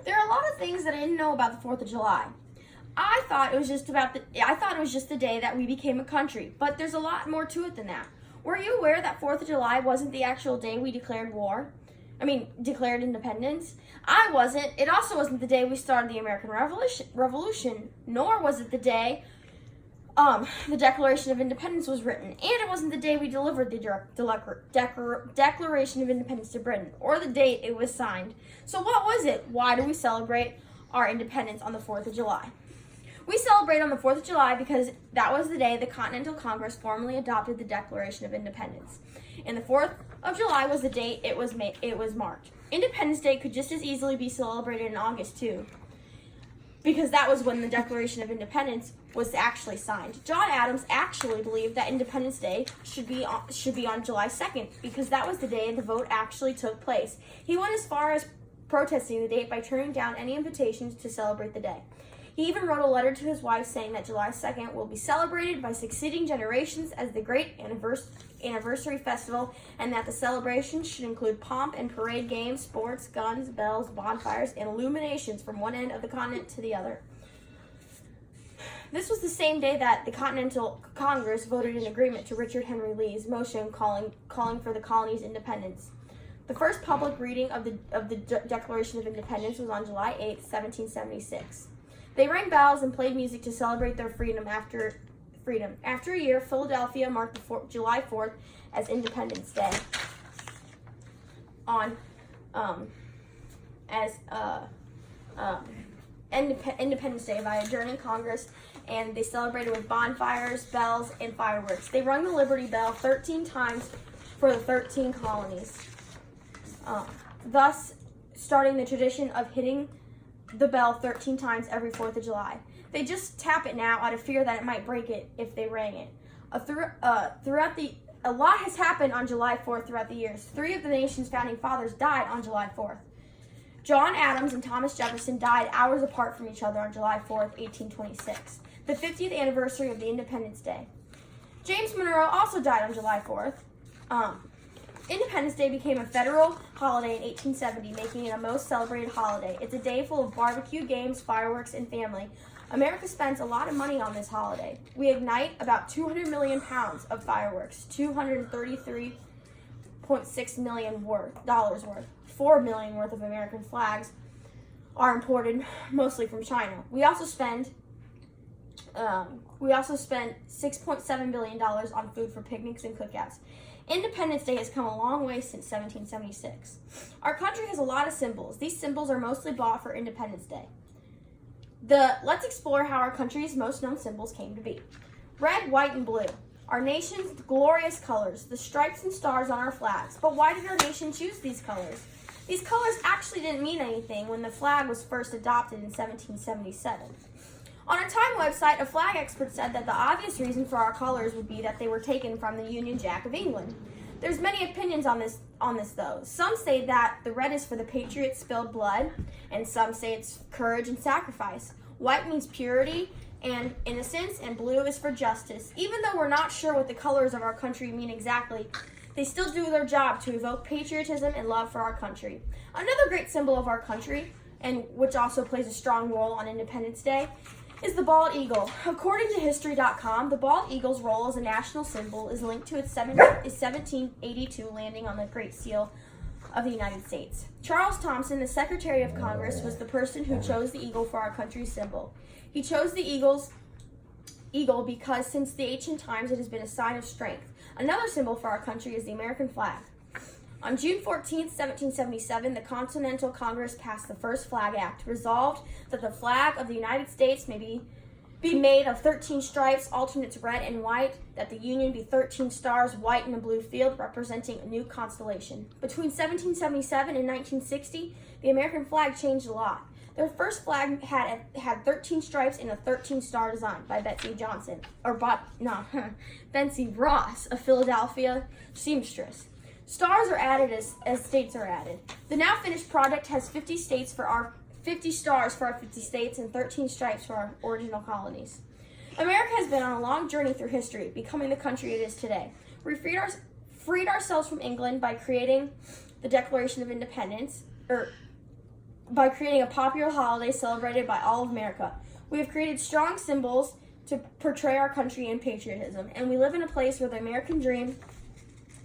There are a lot of things that I didn't know about the 4th of July. I thought it was just the day that we became a country, but there's a lot more to it than that. Were you aware that 4th of July wasn't the actual day we declared independence? I wasn't. It also wasn't the day we started the American Revolution, nor was it the day the Declaration of Independence was written, and it wasn't the day we delivered the Declaration of Independence to Britain, or the date it was signed. So what was it? Why do we celebrate our independence on the 4th of July? We celebrate on the 4th of July because that was the day the Continental Congress formally adopted the Declaration of Independence. And the 4th of July was the date it was marked. Independence Day could just as easily be celebrated in August too, because that was when the Declaration of Independence was actually signed. John Adams actually believed that Independence Day should be on July 2nd, because that was the day the vote actually took place. He went as far as protesting the date by turning down any invitations to celebrate the day. He even wrote a letter to his wife saying that July 2nd will be celebrated by succeeding generations as the great anniversary festival, and that the celebration should include pomp and parade, games, sports, guns, bells, bonfires, and illuminations from one end of the continent to the other. This was the same day that the Continental Congress voted in agreement to Richard Henry Lee's motion calling for the colony's independence. The first public reading of the Declaration of Independence was on July 8, 1776. They rang bells and played music to celebrate their freedom. After a year, Philadelphia marked July 4th as Independence Day. Independence Day by adjourning Congress, and they celebrated with bonfires, bells, and fireworks. They rung the Liberty Bell 13 times for the 13 colonies, thus starting the tradition of hitting the bell 13 times every 4th of July. They just tap it now out of fear that it might break it if they rang it. A lot has happened on July 4th throughout the years. 3 of the nation's founding fathers died on July 4th. John Adams and Thomas Jefferson died hours apart from each other on July 4th, 1826, the 50th anniversary of the Independence Day. James Monroe also died on July 4th. Independence Day became a federal holiday in 1870, making it a most celebrated holiday. It's a day full of barbecue, games, fireworks, and family. America spends a lot of money on this holiday. We ignite about 200 million pounds of fireworks, $233.6 million worth. 4 million worth of American flags are imported mostly from China. We also spend $6.7 billion on food for picnics and cookouts. Independence Day has come a long way since 1776. Our country has a lot of symbols. These symbols are mostly bought for Independence Day. Let's explore how our country's most known symbols came to be. Red, white, and blue. Our nation's glorious colors, the stripes and stars on our flags. But why did our nation choose these colors? These colors actually didn't mean anything when the flag was first adopted in 1777. On our Time website, a flag expert said that the obvious reason for our colors would be that they were taken from the Union Jack of England. There's many opinions on this though. Some say that the red is for the patriots' spilled blood, and some say it's courage and sacrifice. White means purity and innocence, and blue is for justice. Even though we're not sure what the colors of our country mean exactly, they still do their job to evoke patriotism and love for our country. Another great symbol of our country, and which also plays a strong role on Independence Day, is the bald eagle. According to History.com, the bald eagle's role as a national symbol is linked to its 1782 landing on the Great Seal of the United States. Charles Thomson, the Secretary of Congress, was the person who chose the eagle for our country's symbol. He chose the eagle because since the ancient times it has been a sign of strength. Another symbol for our country is the American flag. On June 14, 1777, the Continental Congress passed the first Flag Act, resolved that the flag of the United States may be made of 13 stripes, alternates red and white, that the Union be 13 stars, white in a blue field, representing a new constellation. Between 1777 and 1960, the American flag changed a lot. Their first flag had 13 stripes and a 13-star design by Betsy Ross, a Philadelphia seamstress. Stars are added as states are added. The now finished product has 50 stars for our 50 states and 13 stripes for our original colonies. America has been on a long journey through history, becoming the country it is today. We freed freed ourselves from England by creating the Declaration of Independence, or by creating a popular holiday celebrated by all of America. We have created strong symbols to portray our country and patriotism, and we live in a place where the American dream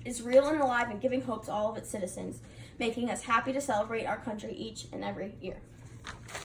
is real and alive and giving hope to all of its citizens, making us happy to celebrate our country each and every year.